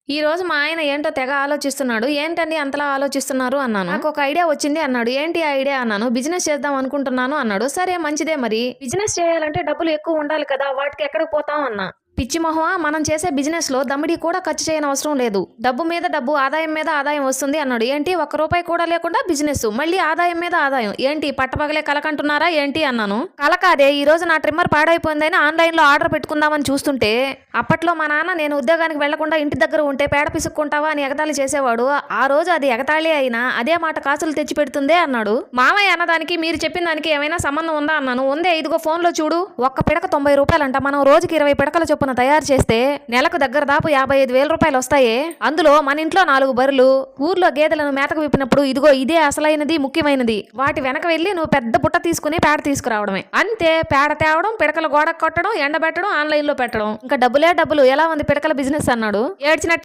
ఈ రోజు మా ఆయన ఏంటో తెగ ఆలోచిస్తున్నాడు. ఏంటండి అంతలా ఆలోచిస్తున్నారు అన్నాను. నాకు ఒక ఐడియా వచ్చింది అన్నాడు. ఏంటి ఆ ఐడియా అన్నాను. బిజినెస్ చేద్దాం అనుకుంటున్నాను అన్నాడు. సరే మంచిదే మరి. బిజినెస్ చేయాలంటే డబ్బులు ఎక్కువ ఉండాలి కదా, వాటికి ఎక్కడికి పోతాం అన్నా. పిచ్చి మొహమా, మనం చేసే బిజినెస్ లో దమ్మిడి కూడా ఖర్చు చేయని అవసరం లేదు. డబ్బు మీద డబ్బు, ఆదాయం మీద ఆదాయం వస్తుంది అన్నాడు. ఏంటి, ఒక్క రూపాయి కూడా లేకుండా బిజినెస్, మళ్ళీ ఆదాయం మీద ఆదాయం ఏంటి, పట్టపగలే కలకంటున్నారా ఏంటి అన్నాను. కల కాదే, ఈ రోజు నా ట్రిమ్మర్ పాడైపోయిందని ఆన్లైన్ లో ఆర్డర్ పెట్టుకుందామని చూస్తుంటే అప్పట్లో మా నాన్న నేను ఉద్యోగానికి వెళ్లకుండా ఇంటి దగ్గర ఉంటే పేడ పిసుక్కుంటావా అని ఎగతాళి చేసేవాడు. ఆ రోజు అది ఎగతాళి అయినా అదే మాట కాసులు తెచ్చి పెడుతుందే అన్నాడు. మామయ్య అన్నదానికి మీరు చెప్పిన దానికి ఏమైనా సంబంధం ఉందా అన్నాను. ఉందే, ఇదిగో ఫోన్ లో చూడు. ఒక్క పిడక 90 రూపాయలంట. మనం రోజుకి 20 పిడకల చొప్పున తయారు చేస్తే నెలకు దగ్గర దాపు 55,000 రూపాయలు వస్తాయి. అందులో మన ఇంట్లో 4 బర్రెలు, ఊర్లో గేదెలను మేతకు విప్పినప్పుడు ఇదిగో ఇదే అసలైనది, ముఖ్యమైనది. వాటి వెనక వెళ్ళి నువ్వు పెద్ద బుట్ట తీసుకుని పేడ తీసుకురావడమే అంతే. పేడ తేవడం, పిడకల గోడకు కొట్టడం, ఎండబెట్టడం, ఆన్లైన్ లో పెట్టడం, ఇంకా డబ్బులే డబ్బులు. ఎలా ఉంది పిడకల బిజినెస్ అన్నాడు. ఏడ్చినట్టు